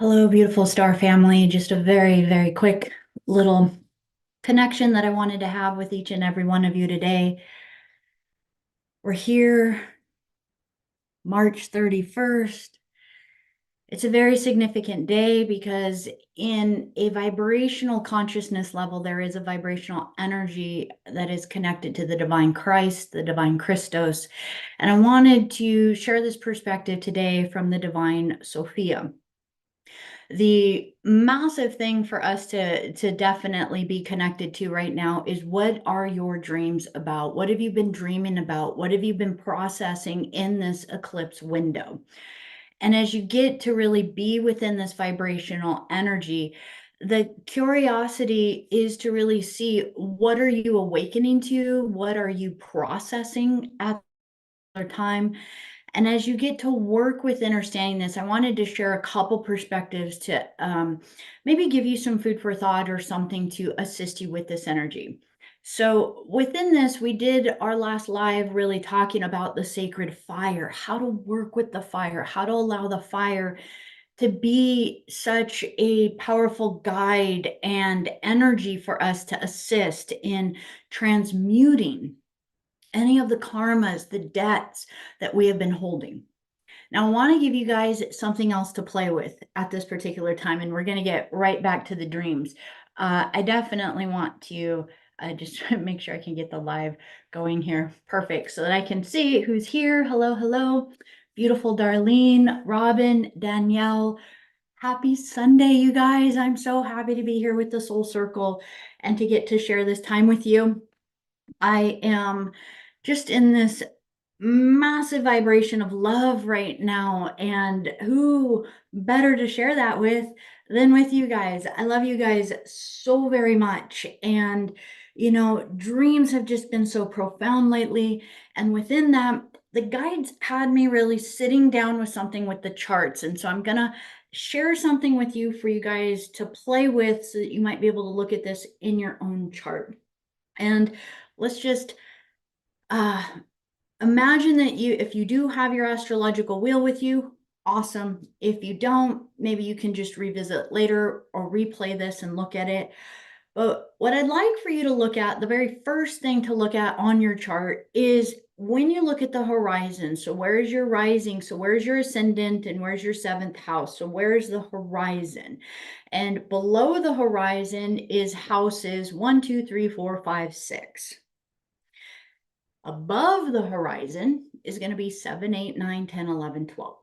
Hello, beautiful star family. Just a very, very quick little connection that I wanted to have with each and every one of you today. We're here, March 31st. It's a very significant day because in a vibrational consciousness level, there is a vibrational energy that is connected to the divine Christ, the divine Christos. And I wanted to share this perspective today from the divine SoPhiA. The massive thing for us to definitely be connected to right now is, what are your dreams about? What have you been dreaming about? What have you been processing in this eclipse window? And as you get to really be within this vibrational energy, the curiosity is to really see, what are you awakening to? What are you processing at the time? And as you get to work with understanding this, I wanted to share a couple perspectives to maybe give you some food for thought or something to assist you with this energy. So within this, we did our last live really talking about the sacred fire, how to work with the fire, how to allow the fire to be such a powerful guide and energy for us to assist in transmuting any of the karmas, the debts that we have been holding. Now, I want to give you guys something else to play with at this particular time, and we're going to get right back to the dreams. I definitely want to just make sure I can get the live going here. Perfect. So that I can see who's here. Hello, hello. Beautiful Darlene, Robin, Danielle. Happy Sunday, you guys. I'm so happy to be here with the Soul Circle and to get to share this time with you. I am just in this massive vibration of love right now. And who better to share that with than with you guys? I love you guys so very much. And, dreams have just been so profound lately. And within that, the guides had me really sitting down with something with the charts. And so I'm going to share something with you for you guys to play with so that you might be able to look at this in your own chart. And let's just uh, imagine that if you do have your astrological wheel with you, awesome. If you don't, maybe you can just revisit later or replay this and look at it. But what I'd like for you to look at, the very first thing to look at on your chart is when you look at the horizon. So where is your rising? So where's your ascendant and where's your seventh house? So where's the horizon? And below the horizon is houses 1, 2, 3, 4, 5, 6. Above the horizon is going to be 7, 8, 9, 10, 11, 12.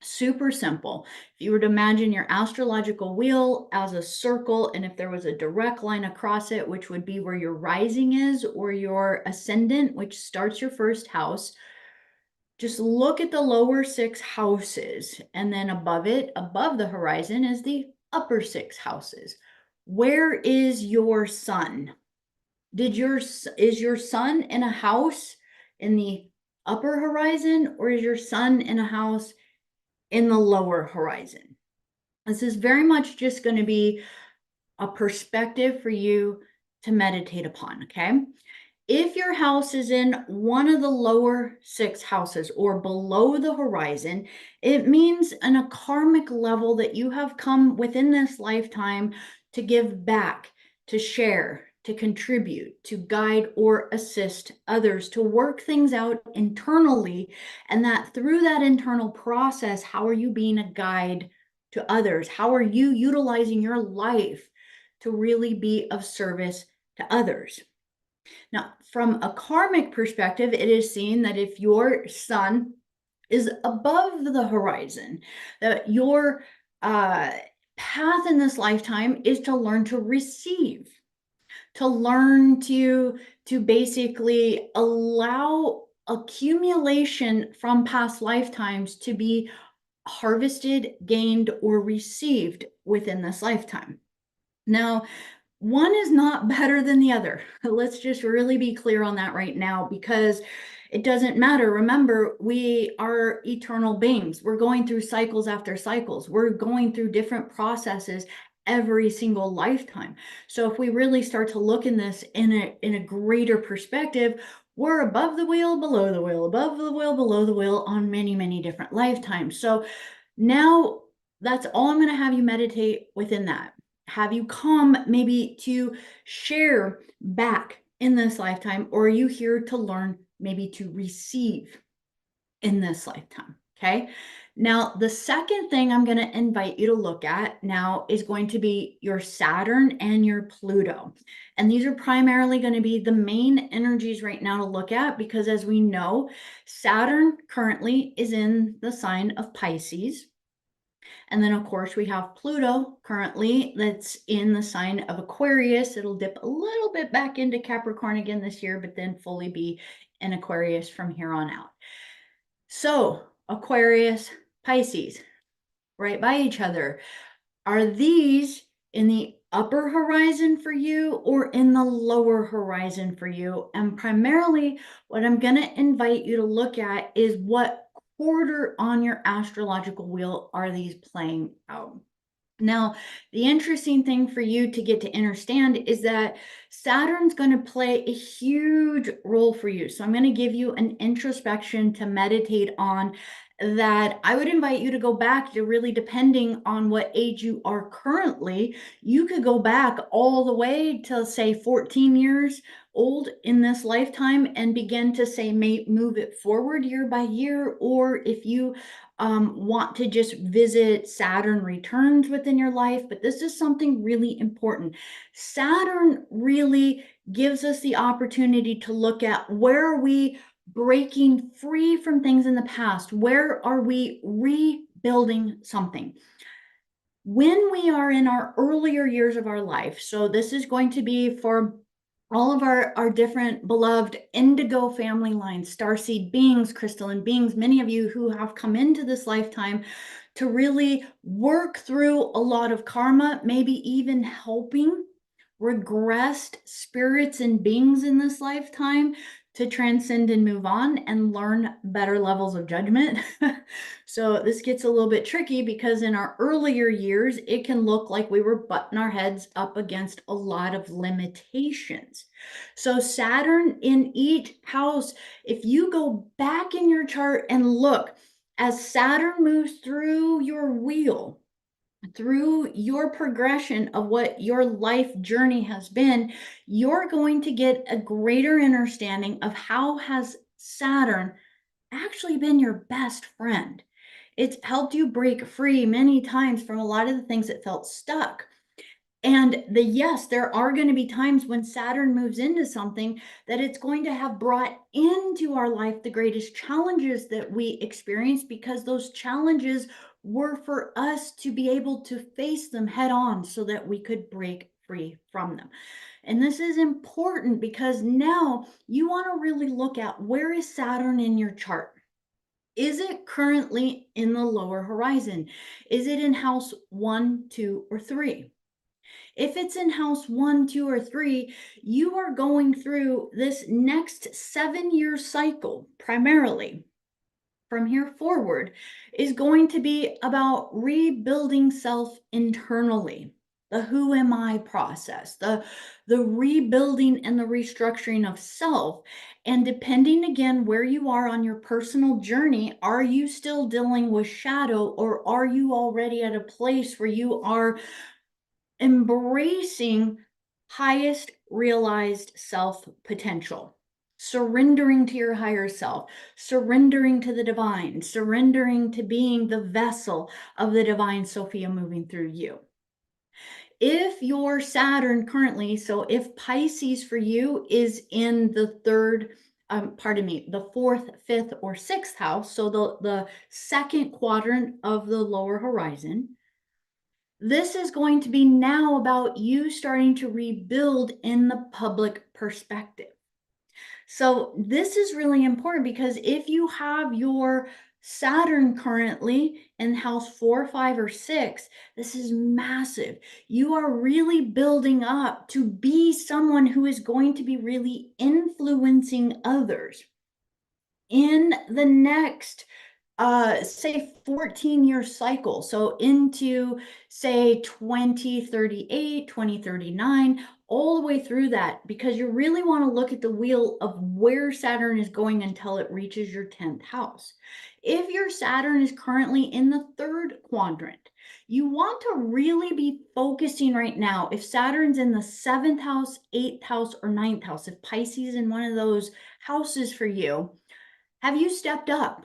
Super simple. If you were to imagine your astrological wheel as a circle, and if there was a direct line across it, which would be where your rising is, or your ascendant, which starts your first house, just look at the lower 6 houses, and then above it, above the horizon, is the upper 6 houses. Where is your sun? Is your sun in a house in the upper horizon, or is your sun in a house in the lower horizon? This is very much just going to be a perspective for you to meditate upon, okay? If your house is in one of the lower 6 houses or below the horizon, it means on a karmic level that you have come within this lifetime to give back, to share, to contribute, to guide or assist others, to work things out internally. And that through that internal process, how are you being a guide to others? How are you utilizing your life to really be of service to others? Now, from a karmic perspective, it is seen that if your sun is above the horizon, that your path in this lifetime is to learn to receive, to learn to basically allow accumulation from past lifetimes to be harvested, gained, or received within this lifetime. Now, one is not better than the other. Let's just really be clear on that right now, because it doesn't matter. Remember, we are eternal beings. We're going through cycles after cycles. We're going through different processes every single lifetime. So if we really start to look in this in a greater perspective, we're above the wheel, below the wheel, above the wheel, below the wheel on many, many different lifetimes. So now That's all I'm going to have you meditate within that. Have you come maybe to share back in this lifetime, or are you here to learn maybe to receive in this lifetime? Okay. Now, the second thing I'm going to invite you to look at now is going to be your Saturn and your Pluto. And these are primarily going to be the main energies right now to look at, because as we know, Saturn currently is in the sign of Pisces. And then, of course, we have Pluto currently that's in the sign of Aquarius. It'll dip a little bit back into Capricorn again this year, but then fully be in Aquarius from here on out. So, Aquarius, Pisces, right by each other. Are these in the upper horizon for you or in the lower horizon for you? And primarily, what I'm going to invite you to look at is what quarter on your astrological wheel are these playing out? Now, the interesting thing for you to get to understand is that Saturn's going to play a huge role for you. So I'm going to give you an introspection to meditate on that. I would invite you to go back to, really depending on what age you are currently, you could go back all the way to say 14 years old in this lifetime and begin to say, move it forward year by year. Or if you want to just visit Saturn returns within your life, but this is something really important. Saturn really gives us the opportunity to look at where are we breaking free from things in the past? Where are we rebuilding something? When we are in our earlier years of our life, so this is going to be for all of our different beloved indigo family lines, starseed beings, crystalline beings, many of you who have come into this lifetime to really work through a lot of karma, maybe even helping regressed spirits and beings in this lifetime to transcend and move on and learn better levels of judgment. So this gets a little bit tricky because in our earlier years, it can look like we were butting our heads up against a lot of limitations. So Saturn in each house, if you go back in your chart and look, as Saturn moves through your wheel, through your progression of what your life journey has been, you're going to get a greater understanding of how has Saturn actually been your best friend. It's helped you break free many times from a lot of the things that felt stuck. And yes, there are going to be times when Saturn moves into something that it's going to have brought into our life the greatest challenges that we experience, because those challenges were for us to be able to face them head on so that we could break free from them. And this is important because now you want to really look at, where is Saturn in your chart? Is it currently in the lower horizon? Is it in house 1, 2, or 3? If it's in house 1, 2, or 3, you are going through this next 7-year cycle, primarily from here forward, is going to be about rebuilding self internally. The who am I process, the rebuilding and the restructuring of self. And depending again where you are on your personal journey, are you still dealing with shadow, or are you already at a place where you are embracing highest realized self potential, surrendering to your higher self, surrendering to the divine, surrendering to being the vessel of the divine SoPhiA moving through you? If your Saturn currently, so if Pisces for you is in the the fourth, fifth, or sixth house, so the second quadrant of the lower horizon, this is going to be now about you starting to rebuild in the public perspective. So this is really important, because if you have your Saturn currently in house 4, 5, or 6, this is massive. You are really building up to be someone who is going to be really influencing others in the next say 14-year cycle. So into say 2038, 2039, all the way through that, because you really want to look at the wheel of where Saturn is going until it reaches your 10th house. If your Saturn is currently in the third quadrant, you want to really be focusing right now. If Saturn's in the 7th house, 8th house, or 9th house, if Pisces in one of those houses for you, have you stepped up?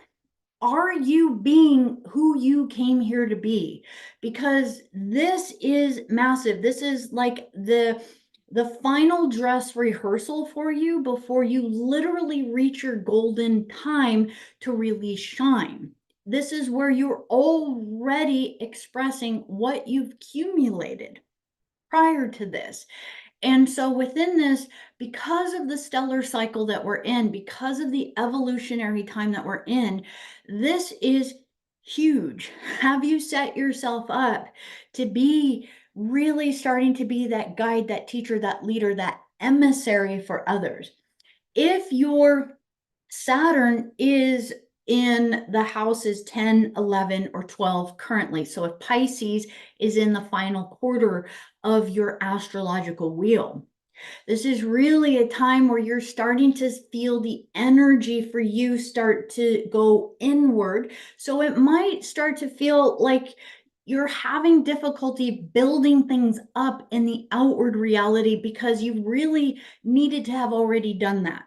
Are you being who you came here to be? Because this is massive. This is like the final dress rehearsal for you before you literally reach your golden time to really shine. This is where you're already expressing what you've accumulated prior to this. And so within this, because of the stellar cycle that we're in, because of the evolutionary time that we're in, this is huge. Have you set yourself up to be really starting to be that guide, that teacher, that leader, that emissary for others? If your Saturn is in the houses 10, 11, or 12 currently. So if Pisces is in the final quarter of your astrological wheel, this is really a time where you're starting to feel the energy for you start to go inward. So it might start to feel like you're having difficulty building things up in the outward reality because you really needed to have already done that.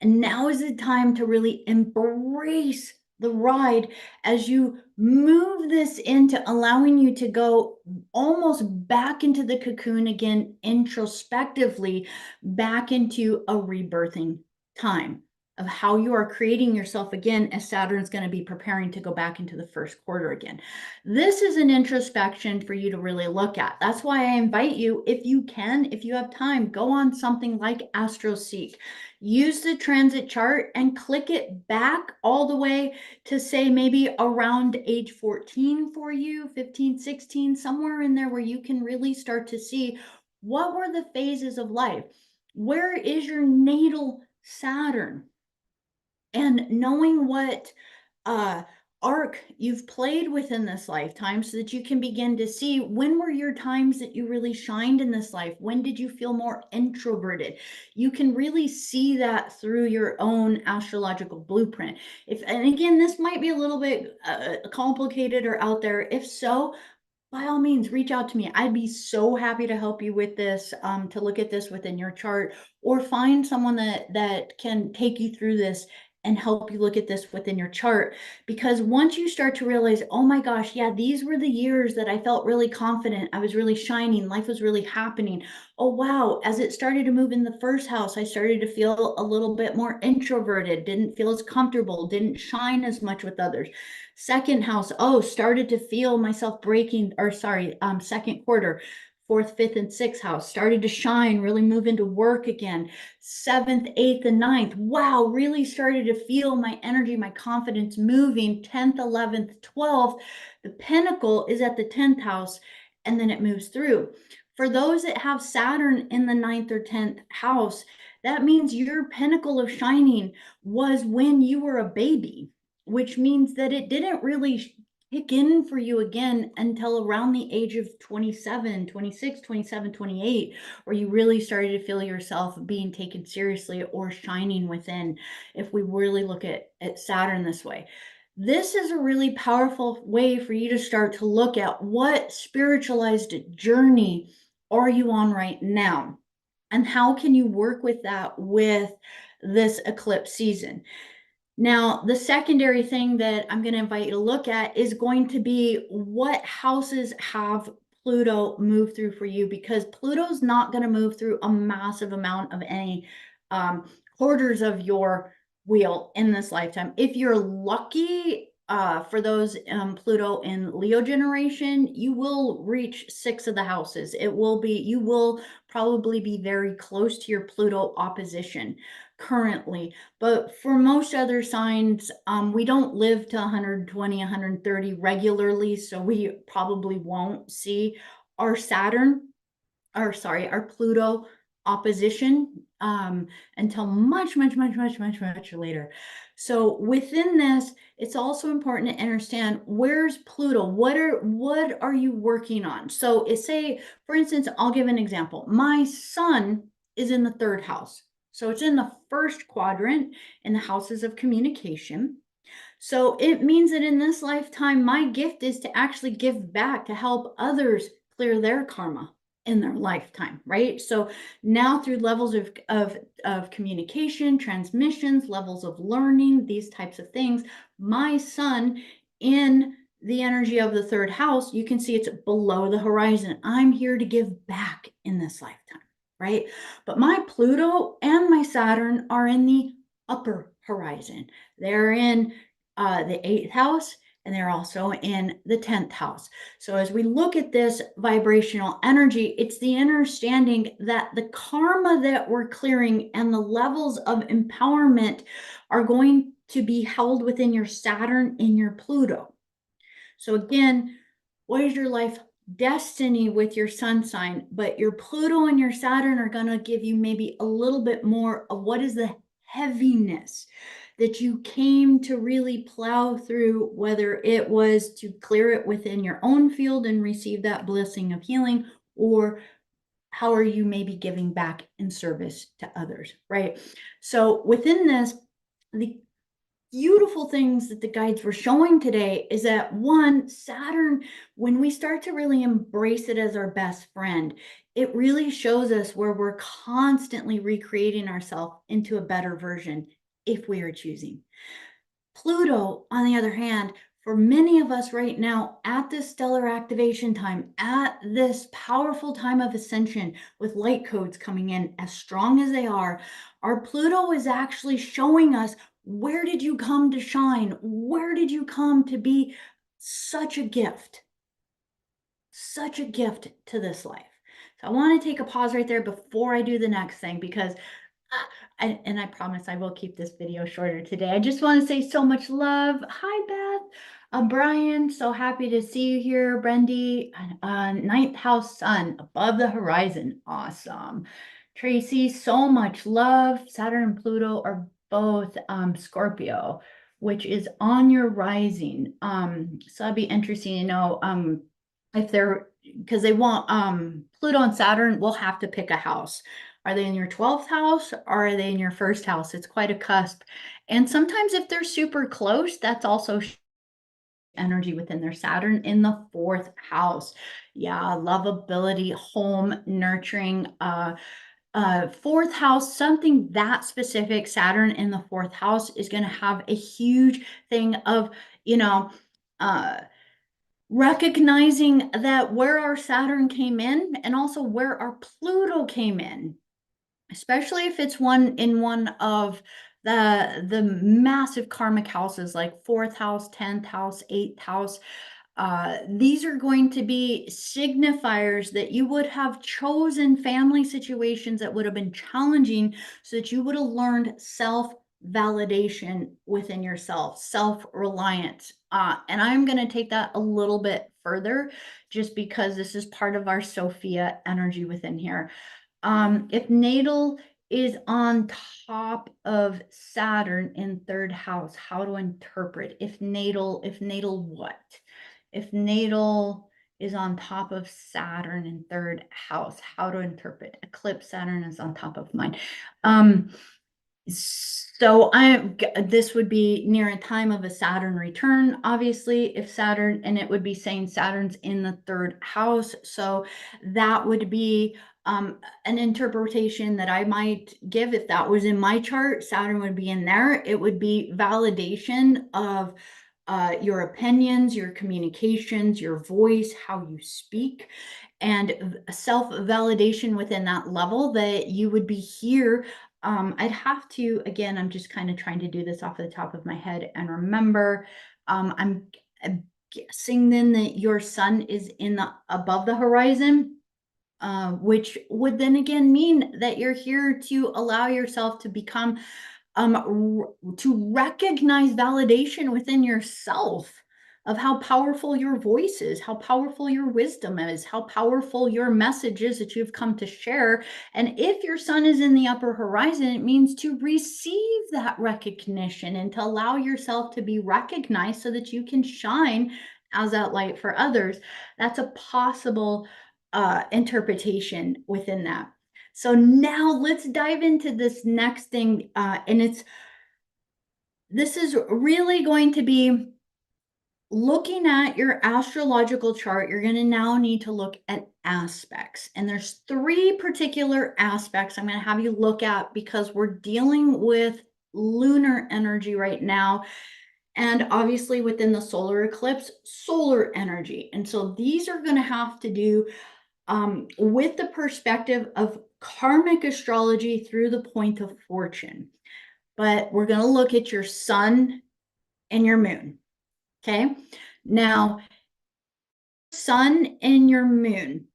And now is the time to really embrace the ride as you move this into allowing you to go almost back into the cocoon again, introspectively, back into a rebirthing time of how you are creating yourself again as Saturn's going to be preparing to go back into the first quarter again. This is an introspection for you to really look at. That's why I invite you, if you can, if you have time, go on something like AstroSeek. Use the transit chart and click it back all the way to say maybe around age 14 for you, 15, 16, somewhere in there where you can really start to see what were the phases of life. Where is your natal Saturn? And knowing what uh, arc you've played within this lifetime so that you can begin to see when were your times that you really shined in this life? When did you feel more introverted? You can really see that through your own astrological blueprint. And again, this might be a little bit complicated or out there. If so, by all means, reach out to me. I'd be so happy to help you with this, to look at this within your chart, or find someone that can take you through this and help you look at this within your chart. Because once you start to realize, oh my gosh, yeah, these were the years that I felt really confident. I was really shining. Life was really happening. Oh, wow. As it started to move in the first house, I started to feel a little bit more introverted, didn't feel as comfortable, didn't shine as much with others. Second house, oh, started to feel myself breaking, or sorry, second quarter. Fourth, fifth, and sixth house started to shine, really move into work again. Seventh, eighth, and ninth, wow, really started to feel my energy, my confidence moving. 10th, 11th, 12th, the pinnacle is at the 10th house, and then it moves through. For those that have Saturn in the ninth or 10th house, that means your pinnacle of shining was when you were a baby, which means that it didn't really kick in for you again until around the age of 27, 26, 27, 28, where you really started to feel yourself being taken seriously or shining within, if we really look at Saturn this way. This is a really powerful way for you to start to look at what spiritualized journey are you on right now, and how can you work with that with this eclipse season. Now, the secondary thing that I'm going to invite you to look at is going to be what houses have Pluto move through for you, because Pluto's not going to move through a massive amount of any quarters of your wheel in this lifetime. If you're lucky, for those Pluto in Leo generation, you will reach 6 of the houses. You will probably be very close to your Pluto opposition currently. But for most other signs, we don't live to 120, 130 regularly, so we probably won't see our Saturn, or sorry, our Pluto opposition until much, much, much, much, much, much later. So within this, it's also important to understand, where's Pluto? What are you working on? So say, for instance, I'll give an example. My sun is in the third house. So it's in the first quadrant in the houses of communication. So it means that in this lifetime, my gift is to actually give back, to help others clear their karma in their lifetime, right? So now through levels of communication, transmissions, levels of learning, these types of things, my sun in the energy of the third house, you can see it's below the horizon. I'm here to give back in this lifetime, right? But my Pluto and my Saturn are in the upper horizon. They're in the eighth house, and they're also in the 10th house. So as we look at this vibrational energy, it's the understanding that the karma that we're clearing and the levels of empowerment are going to be held within your Saturn and your Pluto. So again, what is your life destiny with your sun sign? But your Pluto and your Saturn are going to give you maybe a little bit more of what is the heaviness that you came to really plow through, whether it was to clear it within your own field and receive that blessing of healing, or how are you maybe giving back in service to others, right? So within this, the beautiful things that the guides were showing today is that, one, Saturn, when we start to really embrace it as our best friend, it really shows us where we're constantly recreating ourselves into a better version if we are choosing. Pluto, on the other hand, for many of us right now, at this stellar activation time, at this powerful time of ascension, with light codes coming in as strong as they are, our Pluto is actually showing us, where did you come to shine? Where did you come to be such a gift? Such a gift to this life. So I want to take a pause right there before I do the next thing, because and I promise I will keep this video shorter today. I just want to say so much love. Hi, Beth. Brian, so happy to see you here. Brendy, ninth house sun above the horizon. Awesome. Tracy, so much love. Saturn and Pluto are both Scorpio, which is on your rising. So that'd be interesting to know if they're, because they want Pluto and Saturn will have to pick a house. Are they in your 12th house, or are they in your first house? It's quite a cusp. And sometimes if they're super close, that's also energy within their Saturn in the fourth house. Yeah, lovability, home, nurturing, fourth house, something that specific. Saturn in the fourth house is going to have a huge thing of, you know, recognizing that where our Saturn came in and also where our Pluto came in, especially if it's one of the massive karmic houses like fourth house, 10th house, eighth house. These are going to be signifiers that you would have chosen family situations that would have been challenging, so that you would have learned self-validation within yourself, self-reliance. And I'm going to take that a little bit further, just because this is part of our SoPhiA energy within here. If natal is on top of Saturn in third house, how to interpret? If natal what? If natal is on top of Saturn in third house, how to interpret? Eclipse Saturn is on top of mine. So this would be near a time of a Saturn return, obviously, if Saturn, and it would be saying Saturn's in the third house. So that would be an interpretation that I might give if that was in my chart. Saturn would be in there. It would be validation of your opinions, your communications, your voice, how you speak, and self-validation within that level that you would be here. I'd have to, again, I'm just kind of trying to do this off the top of my head and remember, I'm guessing then that your sun is in the above the horizon, which would then again mean that you're here to allow yourself to become, to recognize validation within yourself. of how powerful your voice is, how powerful your wisdom is, how powerful your message is that you've come to share. And if your sun is in the upper horizon, it means to receive that recognition and to allow yourself to be recognized so that you can shine as that light for others. That's a possible interpretation within that. So now let's dive into this next thing. And this is really going to be looking at your astrological chart. You're going to now need to look at aspects. And there's 3 particular aspects I'm going to have you look at because we're dealing with lunar energy right now. And obviously within the solar eclipse, solar energy. And so these are going to have to do with the perspective of karmic astrology through the point of fortune. But we're going to look at your sun and your moon. Okay. Now, sun and your moon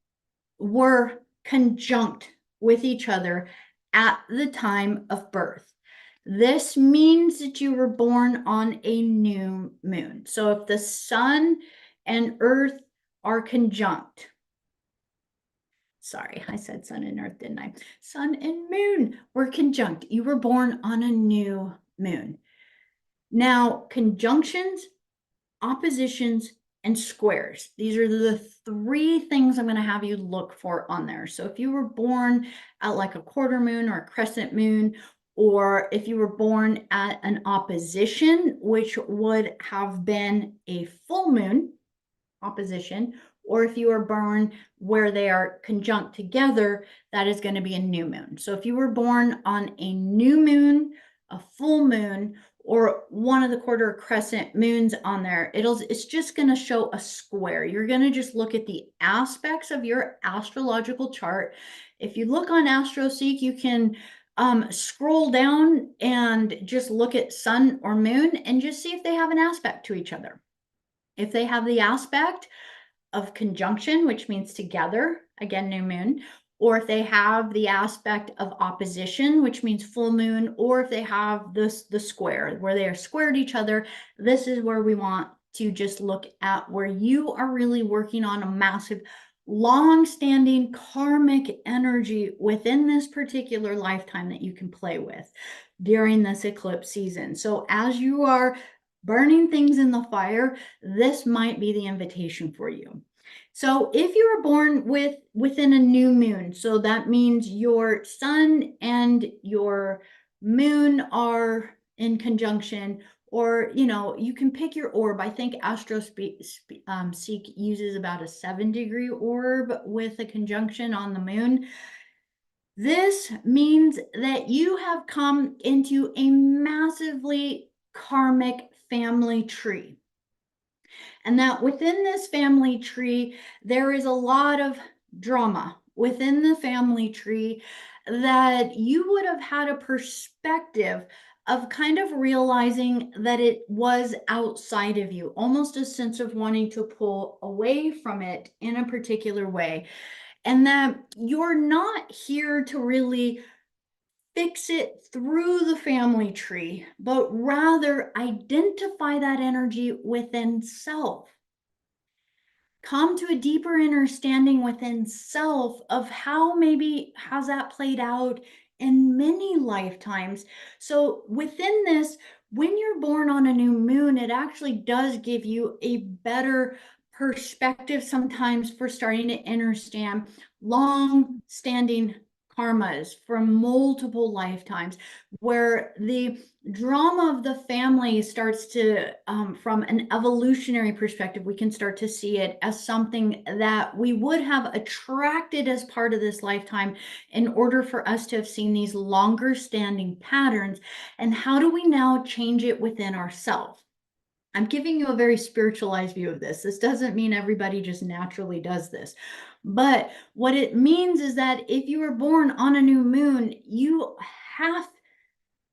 were conjunct with each other at the time of birth. This means that you were born on a new moon. So if the sun and earth are conjunct, sorry, I said sun and earth, didn't I? Sun and moon were conjunct. You were born on a new moon. Now, conjunctions, oppositions, and squares. These are the 3 things I'm going to have you look for on there. So if you were born at like a quarter moon or a crescent moon, or if you were born at an opposition, which would have been a full moon opposition, or if you are born where they are conjunct together, that is going to be a new moon. So if you were born on a new moon, a full moon, or one of the quarter crescent moons on there, it's just going to show a square. You're going to just look at the aspects of your astrological chart. If you look on AstroSeek, you can scroll down and just look at sun or moon and just see if they have an aspect to each other. If they have the aspect of conjunction, which means together, again, new moon, or if they have the aspect of opposition, which means full moon, or if they have the square where they are squared each other, this is where we want to just look at where you are really working on a massive, long-standing karmic energy within this particular lifetime that you can play with during this eclipse season. So as you are burning things in the fire, this might be the invitation for you. So if you were born within a new moon, so that means your sun and your moon are in conjunction, or you can pick your orb. I think Seek uses about a 7-degree orb with a conjunction on the moon. This means that you have come into a massively karmic family tree. And that within this family tree, there is a lot of drama within the family tree that you would have had a perspective of kind of realizing that it was outside of you, almost a sense of wanting to pull away from it in a particular way. And that you're not here to really fix it through the family tree, but rather identify that energy within self. Come to a deeper understanding within self of how maybe has that played out in many lifetimes. So within this, when you're born on a new moon, it actually does give you a better perspective sometimes for starting to understand long-standing karmas from multiple lifetimes, where the drama of the family starts to, from an evolutionary perspective, we can start to see it as something that we would have attracted as part of this lifetime in order for us to have seen these longer standing patterns. And how do we now change it within ourselves? I'm giving you a very spiritualized view of this. This doesn't mean everybody just naturally does this. But what it means is that if you were born on a new moon, you have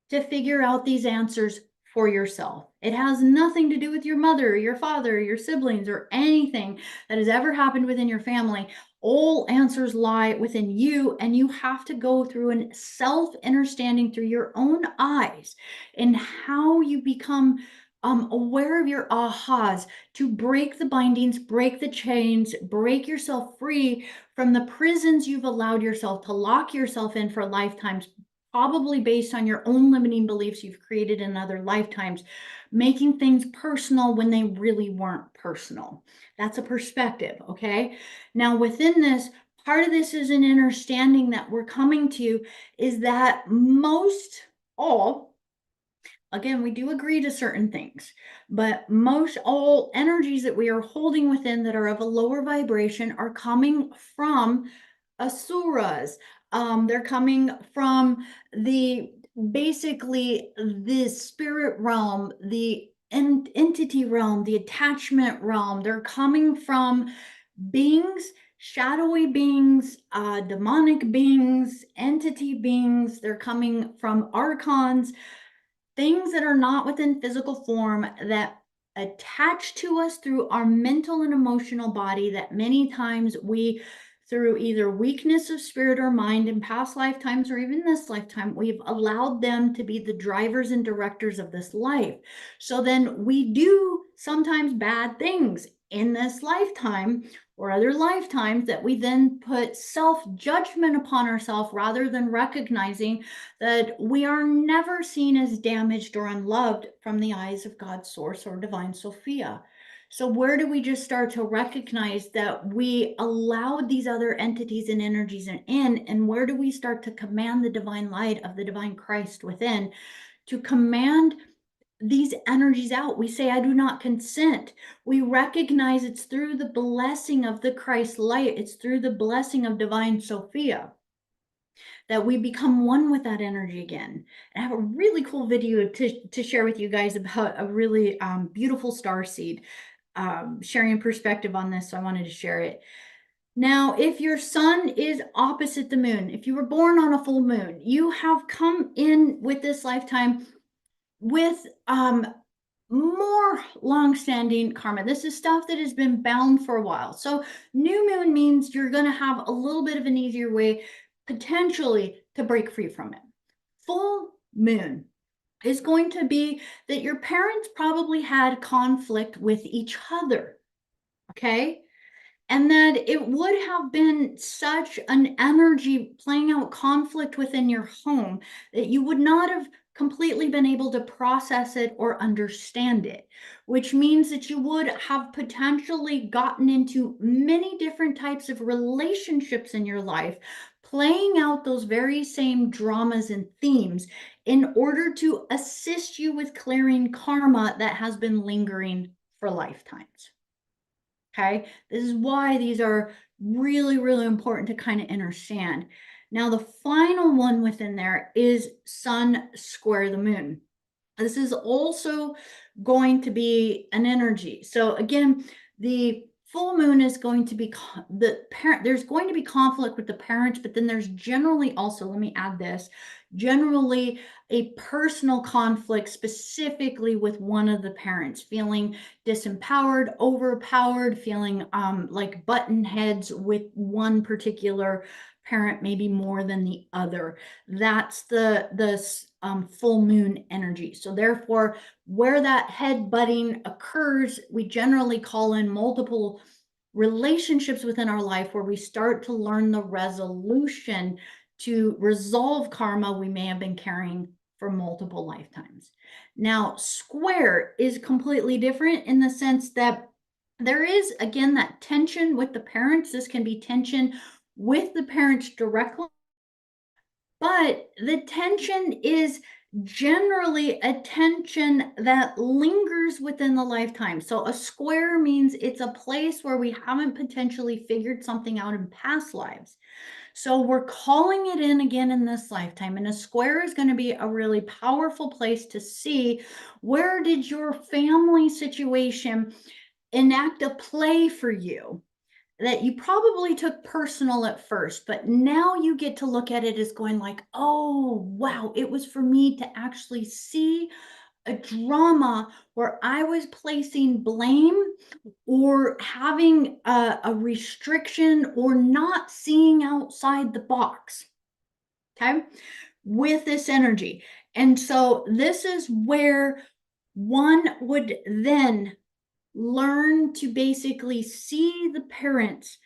to figure out these answers for yourself. It has nothing to do with your mother, your father, your siblings, or anything that has ever happened within your family. All answers lie within you, and you have to go through a self-understanding through your own eyes and how you become aware of your ahas, to break the bindings, break the chains, break yourself free from the prisons you've allowed yourself to lock yourself in for lifetimes, probably based on your own limiting beliefs you've created in other lifetimes, making things personal when they really weren't personal. That's a perspective, okay? Now, within this, part of this is an understanding that we're coming to is that most all, again, we do agree to certain things, but most all energies that we are holding within that are of a lower vibration are coming from asuras. They're coming from the basically the spirit realm, the entity realm, the attachment realm. They're coming from beings, shadowy beings, demonic beings, entity beings. They're coming from archons, things that are not within physical form that attach to us through our mental and emotional body, that many times we, through either weakness of spirit or mind in past lifetimes or even this lifetime, we've allowed them to be the drivers and directors of this life. So then we do sometimes bad things in this lifetime or other lifetimes that we then put self-judgment upon ourselves rather than recognizing that we are never seen as damaged or unloved from the eyes of God's source or divine SoPhiA. So where do we just start to recognize that we allowed these other entities and energies in, and where do we start to command the divine light of the divine Christ within to command these energies out? We say, I do not consent. We recognize it's through the blessing of the Christ light. It's through the blessing of divine SoPhiA that we become one with that energy again. And I have a really cool video to share with you guys about a really beautiful star seed, sharing perspective on this. So I wanted to share it. Now, if your sun is opposite the moon, if you were born on a full moon, you have come in with this lifetime with more long-standing karma. This is stuff that has been bound for a while. So new moon means you're going to have a little bit of an easier way potentially to break free from it. Full moon is going to be that your parents probably had conflict with each other, okay? And that it would have been such an energy playing out conflict within your home that you would not have completely been able to process it or understand it, which means that you would have potentially gotten into many different types of relationships in your life, playing out those very same dramas and themes in order to assist you with clearing karma that has been lingering for lifetimes. Okay, this is why these are really, really important to kind of understand. Now, the final one within there is sun square the moon. This is also going to be an energy. So again, the full moon is going to be the parent. There's going to be conflict with the parents, but then there's generally also, let me add this, generally a personal conflict specifically with one of the parents, feeling disempowered, overpowered, feeling like button heads with one particular parent, maybe more than the other. That's the full moon energy. So therefore, where that head butting occurs, we generally call in multiple relationships within our life where we start to learn the resolution to resolve karma we may have been carrying for multiple lifetimes. Now, square is completely different in the sense that there is, again, that tension with the parents. This can be tension with the parents directly, but the tension is generally a tension that lingers within the lifetime. So a square means it's a place where we haven't potentially figured something out in past lives. So we're calling it in again in this lifetime. And a square is going to be a really powerful place to see where did your family situation enact a play for you that you probably took personal at first, but now you get to look at it as going like, oh, wow, it was for me to actually see a drama where I was placing blame or having a restriction or not seeing outside the box, okay, with this energy. And so this is where one would then learn to basically see the parents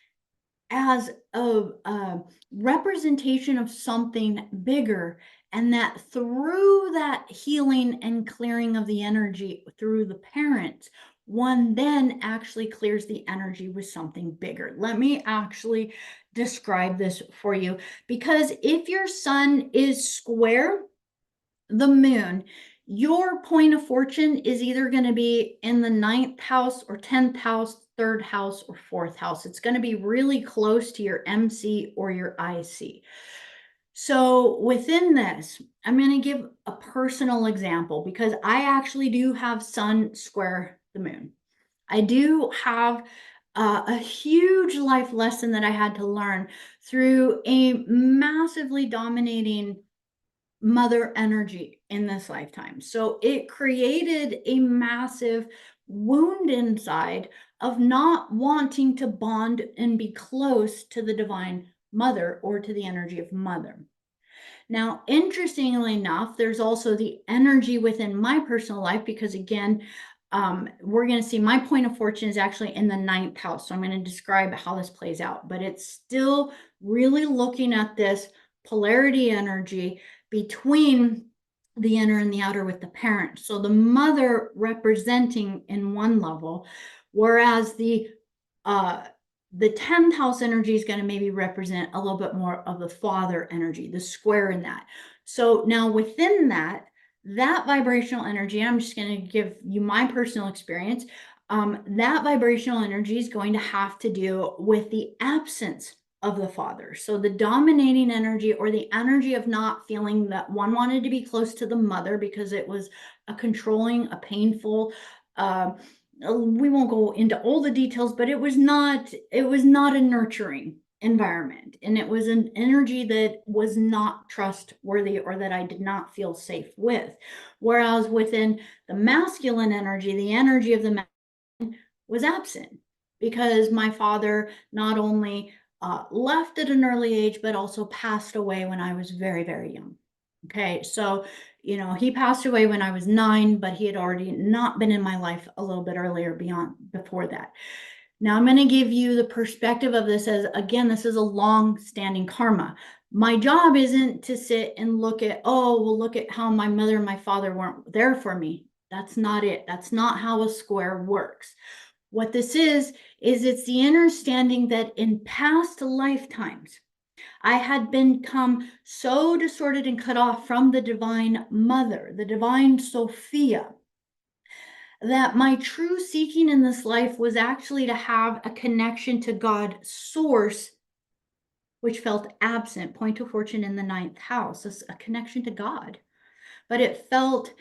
as a representation of something bigger, and that through that healing and clearing of the energy through the parents, one then actually clears the energy with something bigger. Let me actually describe this for you, because if your sun is square the moon, your point of fortune is either going to be in the ninth house or 10th house, third house, or fourth house. It's going to be really close to your MC or your IC. So within this, I'm going to give a personal example because I actually do have sun square the moon. I do have a huge life lesson that I had to learn through a massively dominating mother energy in this lifetime. So it created a massive wound inside of not wanting to bond and be close to the divine mother or to the energy of mother. Now, interestingly enough, there's also the energy within my personal life because, again, we're going to see my point of fortune is actually in the ninth house. So I'm going to describe how this plays out, but it's still really looking at this polarity energy between the inner and the outer with the parent. So the mother representing in one level, whereas uh, the 10th house energy is going to maybe represent a little bit more of the father energy, the square in that. So now within that vibrational energy, I'm just going to give you my personal experience. That vibrational energy is going to have to do with the absence of the father. So the dominating energy, or the energy of not feeling that one wanted to be close to the mother because it was a controlling, a painful, we won't go into all the details, but it was not a nurturing environment, and it was an energy that was not trustworthy or that I did not feel safe with. Whereas within the masculine energy, the energy of the man was absent because my father not only left at an early age but also passed away when I was very, very young. Okay, so he passed away when I was 9, but he had already not been in my life a little bit earlier before that. Now I'm going to give you the perspective of this as, again, this is a long-standing karma. My job isn't to sit and look at, oh, well, look at how my mother and my father weren't there for me. That's not it. That's not how a square works. What this is it's the understanding that in past lifetimes, I had become so distorted and cut off from the divine mother, the divine SoPhiA, that my true seeking in this life was actually to have a connection to God source, which felt absent. Point of fortune in the ninth house, a connection to God, but it felt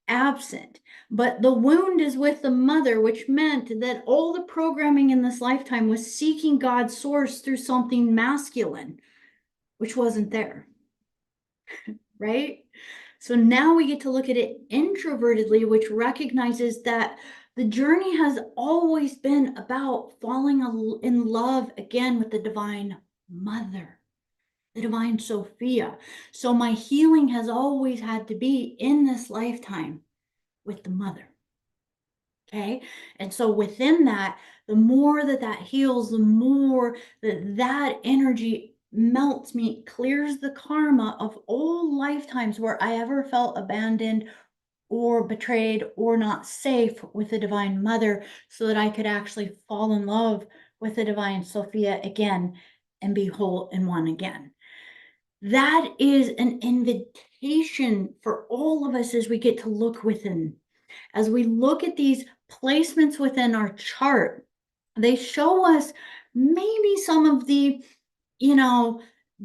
absent. But the wound is with the mother, which meant that all the programming in this lifetime was seeking God's source through something masculine, which wasn't there. Right? So now we get to look at it introvertedly, which recognizes that the journey has always been about falling in love again with the divine mother, the divine SoPhiA. So my healing has always had to be in this lifetime with the mother. Okay. And so within that, the more that heals, the more that energy melts me, clears the karma of all lifetimes where I ever felt abandoned or betrayed or not safe with the divine mother, so that I could actually fall in love with the divine SoPhiA again and be whole and one again. That is an invitation for all of us as we get to look within. As we look at these placements within our chart, they show us maybe some of the,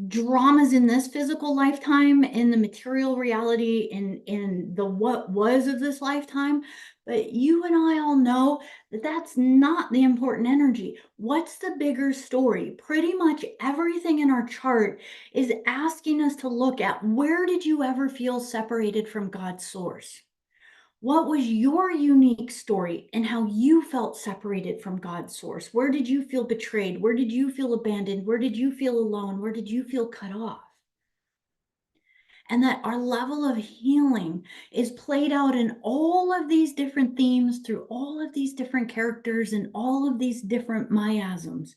dramas in this physical lifetime, in the material reality, in the what was of this lifetime. But you and I all know that that's not the important energy. What's the bigger story? Pretty much everything in our chart is asking us to look at, where did you ever feel separated from God's source? What was your unique story and how you felt separated from God's source? Where did you feel betrayed? Where did you feel abandoned? Where did you feel alone? Where did you feel cut off? and that our level of healing is played out in all of these different themes through all of these different characters and all of these different miasms.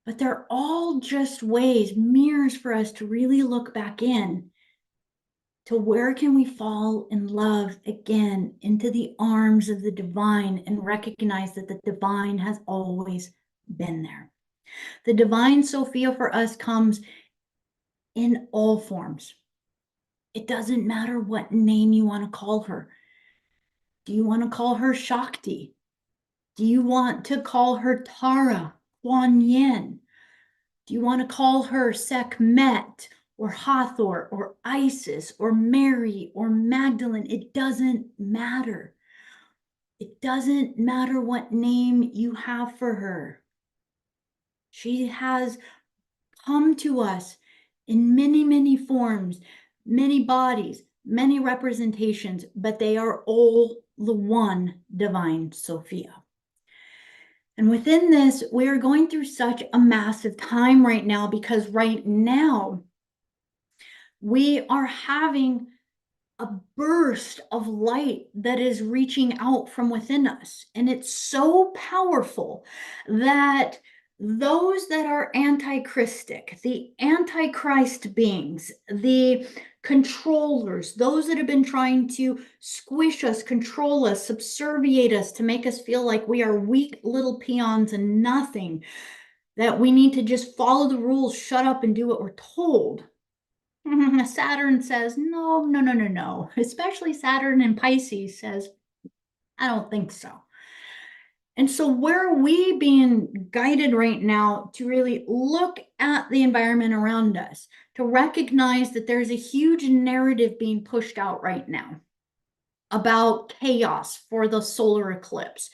But they're all just ways, mirrors for us to really look back in to where can we fall in love again into the arms of the divine and recognize that the divine has always been there. The divine SoPhiA for us comes in all forms. It doesn't matter what name you want to call her. Do you want to call her Shakti? Do you want to call her Tara, Kuan Yin? Do you want to call her Sekhmet or Hathor or Isis or Mary or Magdalene? It doesn't matter. It doesn't matter what name you have for her. She has come to us in many, many forms, many bodies, many representations, but they are all the one divine SoPhiA. And within this, we are going through such a massive time right now because right now we are having a burst of light that is reaching out from within us. And it's so powerful that those that are anti-Christic, the antichrist beings, the controllers, those that have been trying to squish us, control us, subserviate us to make us feel like we are weak little peons and nothing, that we need to just follow the rules, shut up and do what we're told. Saturn says, no, no, no, no, no. Especially Saturn in Pisces says, I don't think so. And so where are we being guided right now to really look at the environment around us, to recognize that there's a huge narrative being pushed out right now about chaos for the solar eclipse.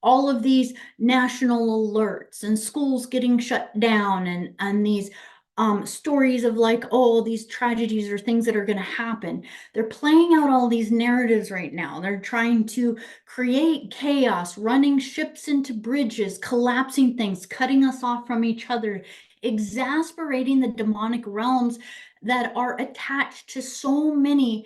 All of these national alerts and schools getting shut down and these stories of like, oh, these tragedies or things that are going to happen. They're playing out all these narratives right now. They're trying to create chaos, running ships into bridges, collapsing things, cutting us off from each other, exasperating the demonic realms that are attached to so many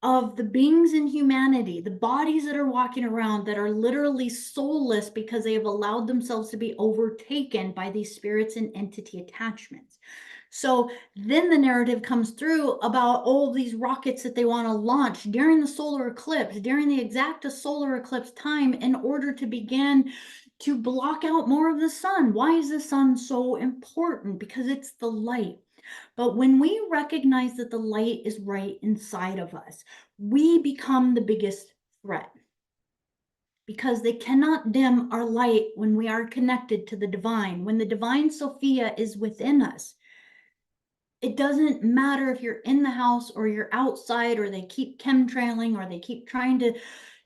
of the beings in humanity, the bodies that are walking around that are literally soulless because they have allowed themselves to be overtaken by these spirits and entity attachments. So then the narrative comes through about all these rockets that they want to launch during the solar eclipse, during the exact solar eclipse time, in order to begin to block out more of the sun. Why is the sun so important? Because it's the light. But when we recognize that the light is right inside of us, we become the biggest threat because they cannot dim our light when we are connected to the divine. When the divine SoPhiA is within us, it doesn't matter if you're in the house or you're outside or they keep chemtrailing or they keep trying to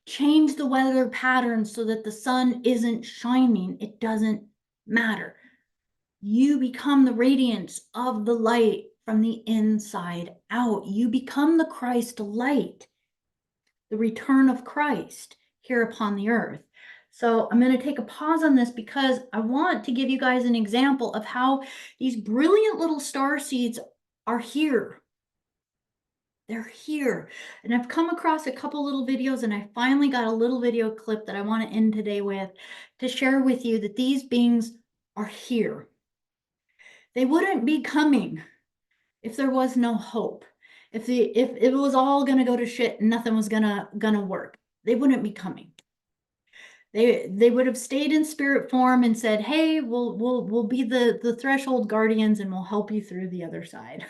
change the weather patterns so that the sun isn't shining. It doesn't matter. You become the radiance of the light from the inside out. You become the Christ light, the return of Christ here upon the earth. So I'm going to take a pause on this because I want to give you guys an example of how these brilliant little star seeds are here. They're here. And I've come across a couple little videos and I finally got a little video clip that I want to end today with to share with you that these beings are here. They wouldn't be coming if there was no hope. If it was all gonna go to shit and nothing was gonna work, they wouldn't be coming. They would have stayed in spirit form and said, hey, we'll be the threshold guardians and we'll help you through the other side.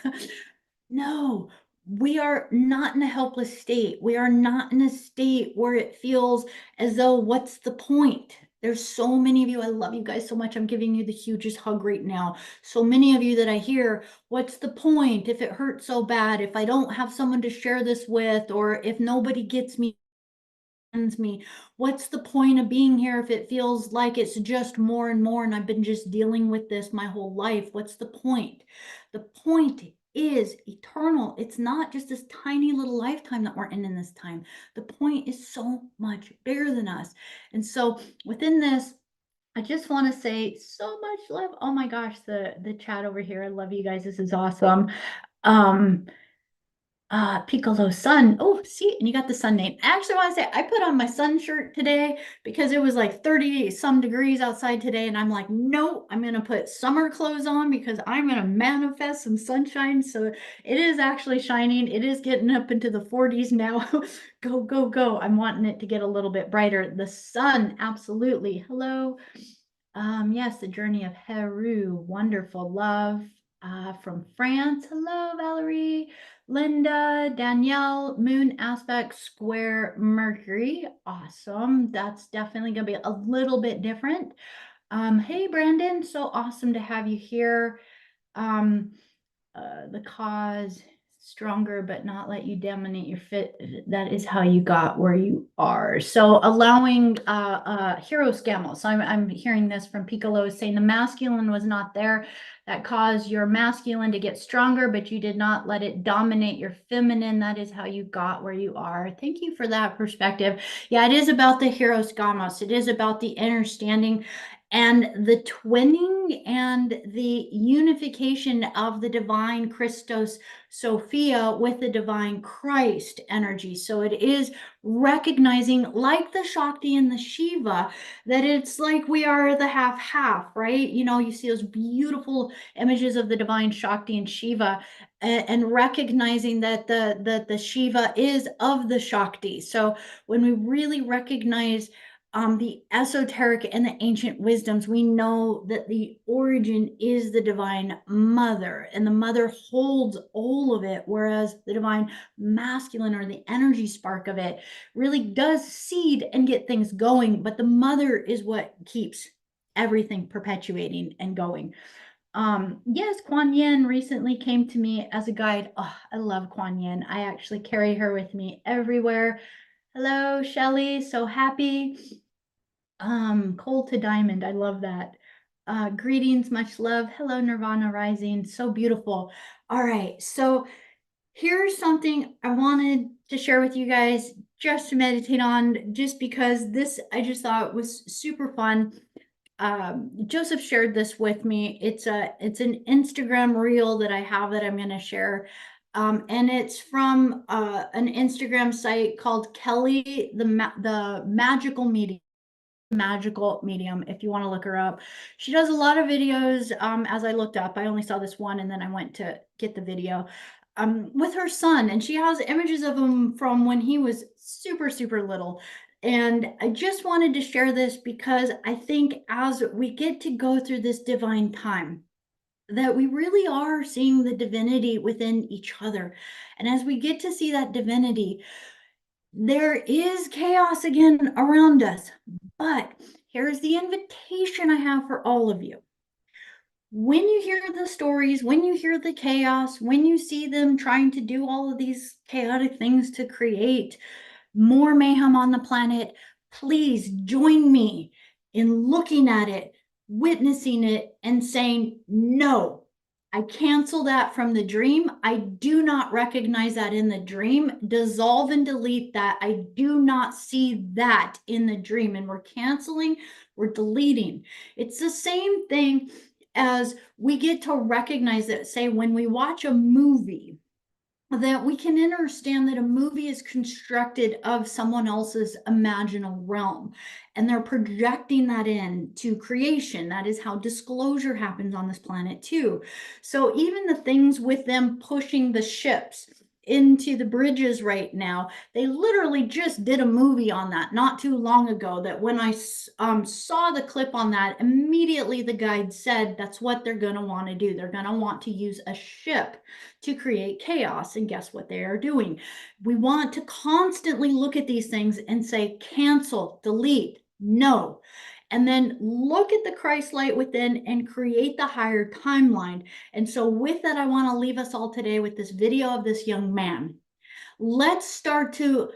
No, we are not in a helpless state. We are not in a state where it feels as though, what's the point? There's so many of you. I love you guys so much. I'm giving you the hugest hug right now. So many of you that I hear, what's the point if it hurts so bad, if I don't have someone to share this with, or if nobody gets me, what's the point of being here if it feels like it's just more and more and I've been just dealing with this my whole life? What's the point? The point is eternal. It's not just this tiny little lifetime that we're in this time. The point is so much bigger than us. And so within this, I just want to say so much love. Oh my gosh, the chat over here. I love you guys. This is awesome. Piccolo sun. Oh, see, and you got the sun name. I actually want to say I put on my sun shirt today because it was like 30 some degrees outside today. And I'm like, no, I'm going to put summer clothes on because I'm going to manifest some sunshine. So it is actually shining. It is getting up into the 40s now. Go, go, go. I'm wanting it to get a little bit brighter. The sun, absolutely. Hello. Yes, the journey of Heru. Wonderful love. From France. Hello, Valerie. Linda, Danielle, moon aspect square Mercury. Awesome. That's definitely going to be a little bit different. Hey, Brandon, so awesome to have you here. Um, the cause stronger but not let you dominate your fit. That is how you got where you are. So allowing hero scammo. So I'm hearing this from Piccolo saying the masculine was not there. That caused your masculine to get stronger, but you did not let it dominate your feminine. That is how you got where you are. Thank you for that perspective. Yeah, it is about the hero scamos. It is about the understanding and the twinning and the unification of the divine Christos SoPhiA with the divine Christ energy. So it is recognizing, like the Shakti and the Shiva, that it's like we are the half, right? You know, you see those beautiful images of the divine Shakti and Shiva, and recognizing that the Shiva is of the Shakti. So when we really recognize the esoteric and the ancient wisdoms, we know that the origin is the divine mother, and the mother holds all of it, whereas the divine masculine, or the energy spark of it, really does seed and get things going, but the mother is what keeps everything perpetuating and going. Yes, Kuan Yin recently came to me as a guide. Oh, I love Kuan Yin. I actually carry her with me everywhere. Hello, Shelly. So happy. Cold to diamond. I love that. Greetings, much love. Hello, Nirvana Rising. So beautiful. All right. So here's something I wanted to share with you guys just to meditate on, just because this I just thought was super fun. Joseph shared this with me. It's an Instagram reel that I have that I'm going to share. And it's from an Instagram site called Kelly the Magical Medium, if you want to look her up. She does a lot of videos. As I looked up, I only saw this one and then I went to get the video with her son, and she has images of him from when he was super little. And I just wanted to share this because I think as we get to go through this divine time, that we really are seeing the divinity within each other. And as we get to see that divinity, there is chaos again around us. But here's the invitation I have for all of you. When you hear the stories, when you hear the chaos, when you see them trying to do all of these chaotic things to create more mayhem on the planet, please join me in looking at it, witnessing it, and saying, no, I cancel that from the dream. I do not recognize that in the dream. Dissolve and delete that. I do not see that in the dream. And we're canceling, we're deleting. It's the same thing as we get to recognize that, say, when we watch a movie, that we can understand that a movie is constructed of someone else's imaginal realm, and they're projecting that into creation. That is how disclosure happens on this planet too. So even the things with them pushing the ships into the bridges right now, they literally just did a movie on that not too long ago, that when I saw the clip on that, immediately the guide said that's what they're going to want to do. They're going to want to use a ship to create chaos. And guess what they are doing? We want to constantly look at these things and say, cancel, delete, no. And then look at the Christ light within and create the higher timeline. And so with that, I want to leave us all today with this video of this young man. Let's start to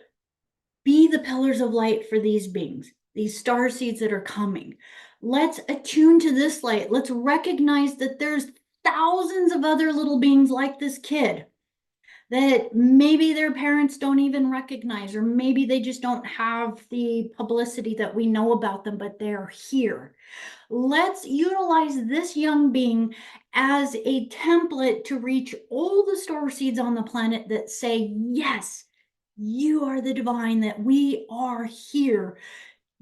be the pillars of light for these beings, these star seeds that are coming. Let's attune to this light. Let's recognize that there's thousands of other little beings like this kid that maybe their parents don't even recognize, or maybe they just don't have the publicity that we know about them, but they're here. Let's utilize this young being as a template to reach all the star seeds on the planet that say, yes, you are the divine, that we are here.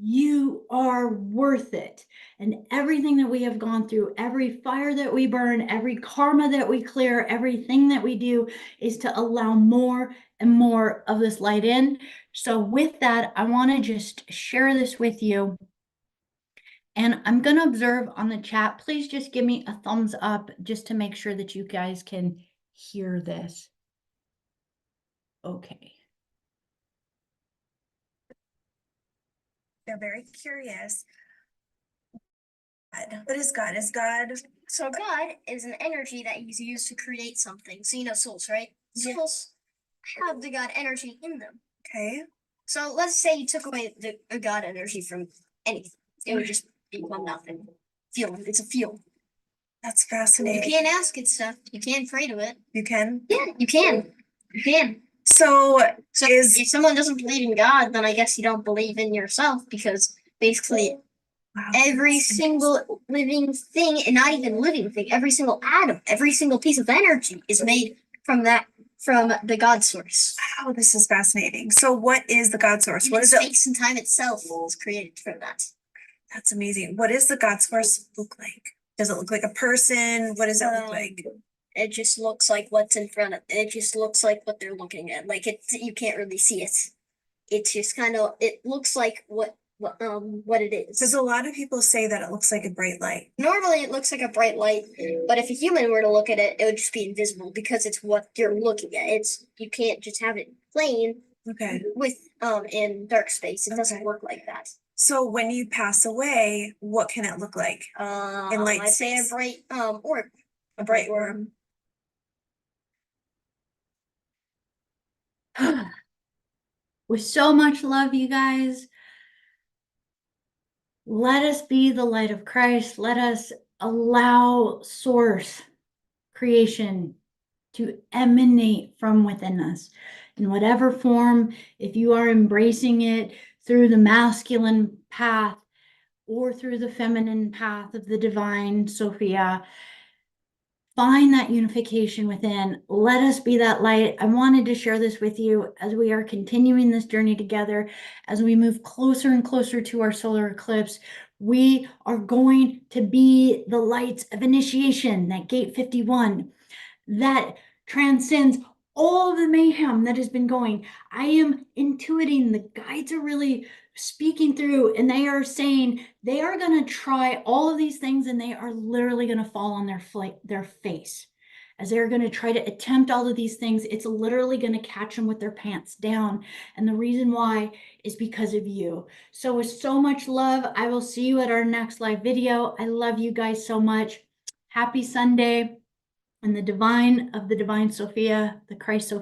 You are worth it. And everything that we have gone through, every fire that we burn, every karma that we clear, everything that we do is to allow more and more of this light in. So with that, I want to just share this with you. And I'm going to observe on the chat. Please just give me a thumbs up just to make sure that you guys can hear this. Okay. They're very curious. What is God? Is God? So God is an energy that is used to create something. So you know souls, right? Yeah. Souls have the God energy in them. Okay. So let's say you took away the God energy from anything. It would just become nothing. Field. It's a field. That's You fascinating. can't ask it stuff. You can't pray to it. You can? Yeah, you can. You can. So So if someone doesn't believe in God, then I guess you don't believe in yourself, because basically wow, every that's single living thing, and not even living thing, every single atom, every single piece of energy is made from the God source. wow, this is fascinating. So what is the God source? What is it? Space and time itself was created from that. That's amazing. What does the God source look like? Does it look like a person? What does it look like? It just looks like what's in front of it. It just looks like what they're looking at. Like you can't really see it. It's just kind of, it looks like what it is. Because a lot of people say that it looks like a bright light. Normally it looks like a bright light, but if a human were to look at it, it would just be invisible, because it's what you're looking at. You can't just have it plain Okay. with in dark space. It doesn't work like that. So when you pass away, what can it look like? In light I'd say a space? bright orb. A bright orb. With so much love, you guys, let us be the light of Christ. Let us allow source creation to emanate from within us in whatever form. If you are embracing it through the masculine path or through the feminine path of the divine, SoPhiA, find that unification within. Let us be that light. I wanted to share this with you as we are continuing this journey together, as we move closer and closer to our solar eclipse. We are going to be the lights of initiation, that gate 51, that transcends all of the mayhem that has been going. I am intuiting, the guides are really speaking through, and they are saying they are going to try all of these things, and they are literally going to fall on their face as they're going to try to attempt all of these things. It's literally going to catch them with their pants down, and the reason why is because of you. So with so much love, I will see you at our next live video. I love you guys so much. Happy Sunday. And the divine of the divine SoPhiA, the Christ SoPhiA.